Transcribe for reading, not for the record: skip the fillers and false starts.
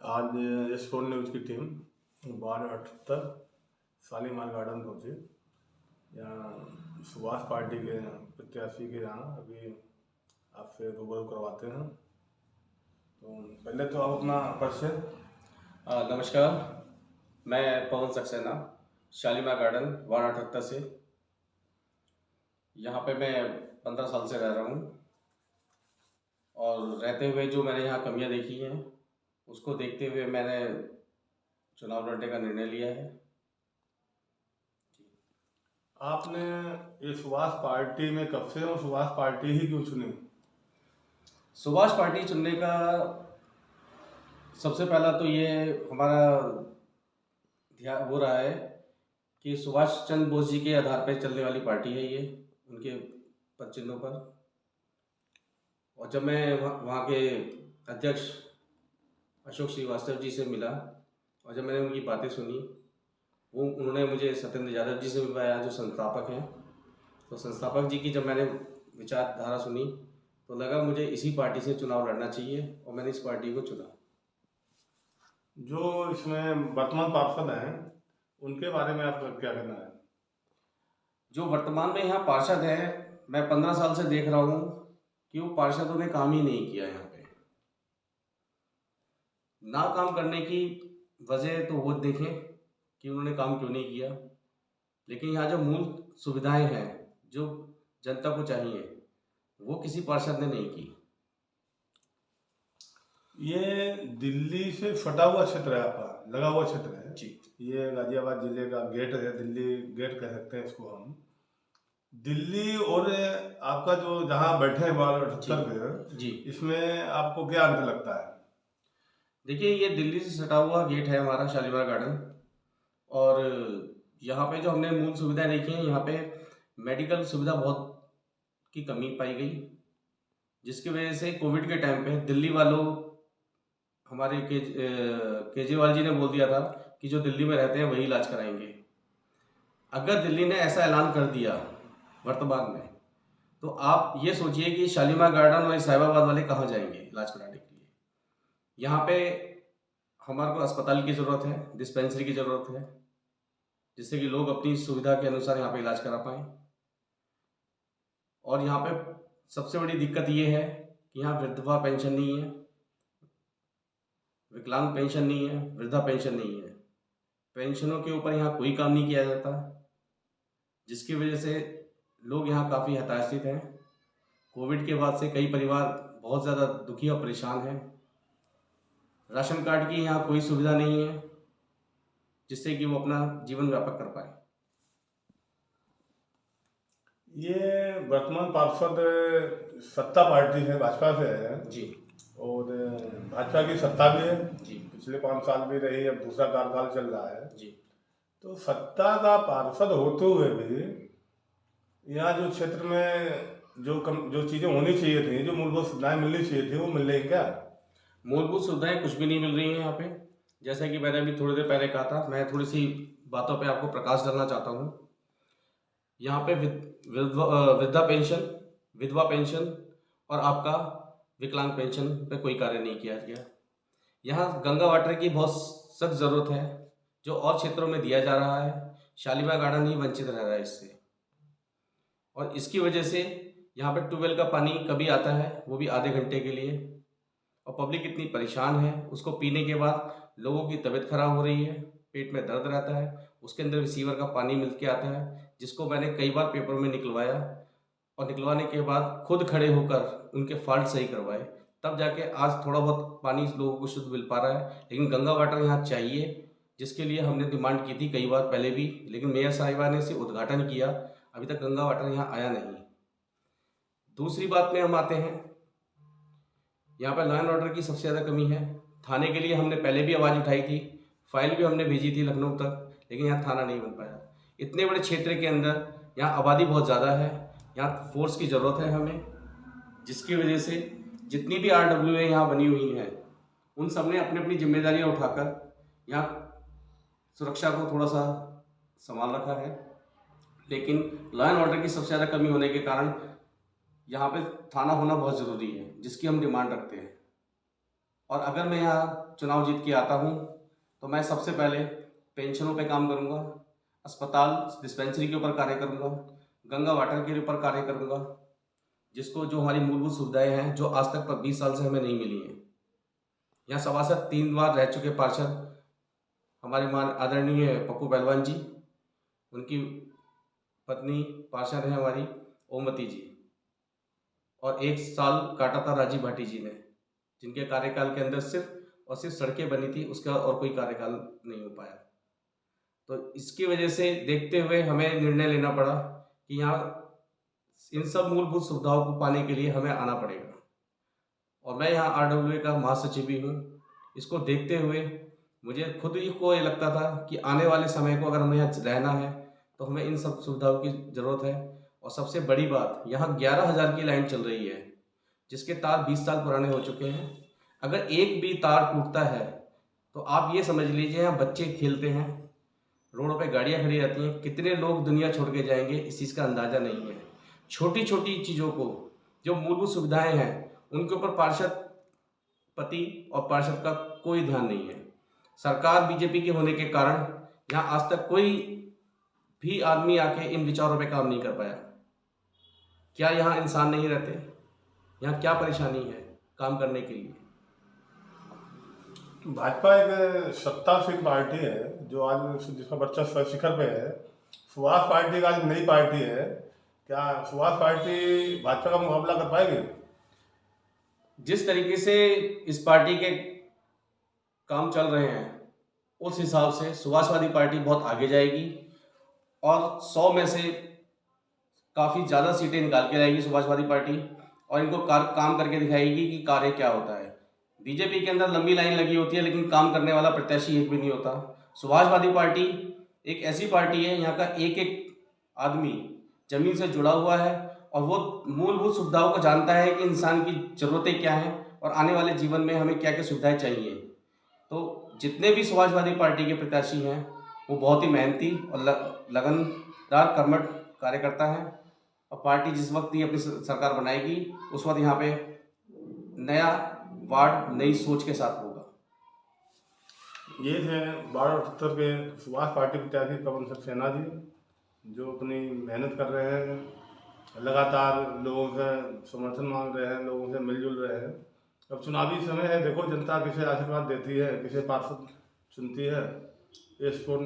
आज S4 news की team ward 78 Shalimar garden पहुंची। यहाँ सुभाष पार्टी के प्रत्याशी के यहाँ अभी आपसे रूबरू करवाते हैं। तो पहले तो आप अपना परिचय। नमस्कार, मैं पवन सक्सेना, शालीमार गार्डन वार्ड 78 से। यहाँ पे मैं 15 साल से रह रहा हूँ और रहते हुए जो मैंने यहाँ कमियाँ देखी हैं उसको देखते हुए मैंने चुनाव लड़ने का निर्णय लिया है। आपने ये सुभाष पार्टी में कब से और सुभाष पार्टी ही क्यों चुनी? सुभाष पार्टी चुनने का सबसे पहला तो ये हमारा ध्यान हो रहा है कि सुभाष चंद्र बोस जी के आधार पर चलने वाली पार्टी है ये, उनके पद चिन्हों पर। और जब मैं वहाँ के अध्यक्ष अशोक श्रीवास्तव जी से मिला और जब मैंने उनकी बातें सुनी, उन्होंने मुझे सत्येंद्र यादव जी से मिलवाया जो संस्थापक हैं। तो संस्थापक जी की जब मैंने विचारधारा सुनी तो लगा मुझे इसी पार्टी से चुनाव लड़ना चाहिए और मैंने इस पार्टी को चुना। जो इसमें वर्तमान पार्षद हैं उनके बारे में आपका क्या कहना है? जो वर्तमान में यहाँ पार्षद हैं, मैं 15 साल से देख रहा हूँ कि वो पार्षदों ने काम ही नहीं किया। यहाँ पे ना काम करने की वजह तो वो देखें कि उन्होंने काम क्यों नहीं किया, लेकिन यहाँ जो मूल सुविधाएं हैं जो जनता को चाहिए वो किसी पार्षद ने नहीं की। ये दिल्ली से सटा हुआ क्षेत्र है, आपका लगा हुआ क्षेत्र है जी। ये गाजियाबाद जिले का गेट है, दिल्ली गेट कह सकते हैं इसको हम। दिल्ली और आपका जो जहाँ बैठे हैं वार्ड 78 में जी, इसमें आपको क्या अंतर लगता है? देखिए ये दिल्ली से सटा हुआ गेट है हमारा शालीमार गार्डन, और यहाँ पे जो हमने मूल सुविधाएं देखी हैं, यहाँ पे मेडिकल सुविधा बहुत की कमी पाई गई, जिसकी वजह से कोविड के टाइम पे दिल्ली वालों हमारे केजरीवाल जी ने बोल दिया था कि जो दिल्ली में रहते हैं वही इलाज कराएंगे। अगर दिल्ली ने ऐसा ऐलान कर दिया वर्तमान में, तो आप ये सोचिए कि शालीमार गार्डन और साहिबाबाद वाले कहाँ जाएंगे इलाज कराने के लिए। यहाँ पे हमारे को अस्पताल की ज़रूरत है, डिस्पेंसरी की ज़रूरत है, जिससे कि लोग अपनी सुविधा के अनुसार यहाँ पे इलाज करा पाएँ। और यहाँ पे सबसे बड़ी दिक्कत ये है कि यहाँ विधवा पेंशन नहीं है, विकलांग पेंशन नहीं है, वृद्धा पेंशन नहीं है। पेंशनों के ऊपर यहाँ कोई काम नहीं किया जाता, जिसकी वजह से लोग यहाँ काफ़ी हताशित हैं। कोविड के बाद से कई परिवार बहुत ज़्यादा दुखी और परेशान हैं। राशन कार्ड की यहाँ कोई सुविधा नहीं है जिससे कि वो अपना जीवन व्यापक कर पाए। ये वर्तमान पार्षद सत्ता पार्टी है, भाजपा से है जी, और भाजपा की सत्ता भी है जी, पिछले 5 साल भी रही, अब दूसरा कार्यकाल चल रहा है जी। तो सत्ता का पार्षद होते हुए भी यहाँ जो क्षेत्र में जो चीज़ें होनी चाहिए थी, जो मूलभूत सुविधाएं मिलनी चाहिए थी, वो मिल रही क्या? मूलभूत सुविधाएं कुछ भी नहीं मिल रही हैं यहाँ पे। जैसा कि मैंने अभी थोड़ी देर पहले कहा था, मैं थोड़ी सी बातों पे आपको प्रकाश डालना चाहता हूँ। यहाँ पे वृद्धा पेंशन, विधवा पेंशन और आपका विकलांग पेंशन पे कोई कार्य नहीं किया गया। यहाँ गंगा वाटर की बहुत सख्त ज़रूरत है जो और क्षेत्रों में दिया जा रहा है। शालीमार गार्डन ही वंचित रह रहा है इससे, और इसकी वजह से यहाँ पे ट्यूबवेल का पानी कभी आता है वो भी आधे घंटे के लिए, और पब्लिक इतनी परेशान है, उसको पीने के बाद लोगों की तबीयत खराब हो रही है, पेट में दर्द रहता है। उसके अंदर रिसीवर का पानी मिल के आता है, जिसको मैंने कई बार पेपर में निकलवाया और निकलवाने के बाद खुद खड़े होकर उनके फॉल्ट सही करवाए, तब जाके आज थोड़ा बहुत पानी लोगों को शुद्ध मिल पा रहा है। लेकिन गंगा वाटर यहाँ चाहिए, जिसके लिए हमने डिमांड की थी कई बार पहले भी, लेकिन मेयर साहिबा ने इसे उद्घाटन किया, अभी तक गंगा वाटर यहाँ आया नहीं। दूसरी बात में हम आते हैं, यहाँ पर लॉ एंड ऑर्डर की सबसे ज़्यादा कमी है। थाने के लिए हमने पहले भी आवाज़ उठाई थी, फाइल भी हमने भेजी थी लखनऊ तक, लेकिन यहाँ थाना नहीं बन पाया। इतने बड़े क्षेत्र के अंदर यहाँ आबादी बहुत ज़्यादा है, यहाँ फोर्स की ज़रूरत है हमें, जिसकी वजह से जितनी भी RWA यहाँ बनी हुई हैं उन सब ने अपनी अपनी जिम्मेदारियाँ उठाकर यहाँ सुरक्षा को थोड़ा सा संभाल रखा है। लेकिन लॉ एंड ऑर्डर की सबसे ज़्यादा कमी होने के कारण यहाँ पे थाना होना बहुत ज़रूरी है, जिसकी हम डिमांड रखते हैं। और अगर मैं यहाँ चुनाव जीत के आता हूँ तो मैं सबसे पहले पेंशनों पे काम करूँगा, अस्पताल डिस्पेंसरी के ऊपर कार्य करूँगा, गंगा वाटर के ऊपर कार्य करूँगा, जिसको जो हमारी मूलभूत सुविधाएं हैं जो आज तक 20 साल से हमें नहीं मिली हैं। यहाँ सभासद 3 बार रह चुके पार्षद हमारे मान आदरणीय पप्पू पहलवान जी, उनकी पत्नी पार्षद हैं हमारी ओमवती जी, और 1 साल काटा था राजीव भाटी जी ने, जिनके कार्यकाल के अंदर सिर्फ और सिर्फ सड़कें बनी थी, उसका और कोई कार्यकाल नहीं हो पाया। तो इसकी वजह से देखते हुए हमें निर्णय लेना पड़ा कि यहाँ इन सब मूलभूत सुविधाओं को पाने के लिए हमें आना पड़ेगा, और मैं यहाँ RWA का महासचिव भी हूँ। इसको देखते हुए मुझे खुद ही को ये लगता था कि आने वाले समय को अगर हमें यहाँ रहना है तो हमें इन सब सुविधाओं की ज़रूरत है। और सबसे बड़ी बात, यहाँ 11,000 की लाइन चल रही है, जिसके तार 20 साल पुराने हो चुके हैं। अगर एक भी तार टूटता है तो आप ये समझ लीजिए यहाँ बच्चे खेलते हैं, रोडों पे गाड़ियाँ खड़ी रहती हैं, कितने लोग दुनिया छोड़ के जाएंगे इस चीज़ का अंदाज़ा नहीं है। छोटी छोटी चीज़ों को, जो मूलभूत सुविधाएं हैं, उनके ऊपर पार्षद पति और पार्षद का कोई ध्यान नहीं है। सरकार बीजेपी के होने के कारण यहाँ आज तक कोई भी आदमी आके इन विचारों पे काम नहीं कर पाया। क्या यहाँ इंसान नहीं रहते? यहाँ क्या परेशानी है काम करने के लिए? भाजपा एक सत्तासीन पार्टी है जो आज जिसका वर्चस्व शिखर पे है। सुभाष पार्टी का आज नई पार्टी है। क्या सुभाष पार्टी भाजपा का मुकाबला कर पाएगी? जिस तरीके से इस पार्टी के काम चल रहे हैं उस हिसाब से सुभाषवादी पार्टी बहुत आगे जाएगी और 100 में से काफ़ी ज़्यादा सीटें निकाल के लाएगी सुभाषवादी पार्टी, और इनको काम करके दिखाएगी कि कार्य क्या होता है। बीजेपी के अंदर लंबी लाइन लगी होती है लेकिन काम करने वाला प्रत्याशी एक भी नहीं होता। सुभाषवादी पार्टी एक ऐसी पार्टी है, यहाँ का एक एक आदमी जमीन से जुड़ा हुआ है और वो मूलभूत सुविधाओं को जानता है कि इंसान की ज़रूरतें क्या हैं और आने वाले जीवन में हमें क्या क्या सुविधाएं चाहिए। तो जितने भी समाजवादी पार्टी के प्रत्याशी हैं वो बहुत ही मेहनती और लगनदार कर्मठ कार्यकर्ता हैं, और पार्टी जिस वक्त ये अपनी सरकार बनाएगी उस वक्त यहाँ पे नया वार्ड नई सोच के साथ होगा। ये थे वार्ड 78 के सुभाष पार्टी प्रत्याशी पवन सक्सेना जी, जो अपनी मेहनत कर रहे हैं, लगातार लोगों से समर्थन मांग रहे हैं, लोगों से मिलजुल रहे हैं। अब चुनावी समय है, देखो जनता किसे आशीर्वाद देती है, किसे पार्षद चुनती है। ये स्पोर्ट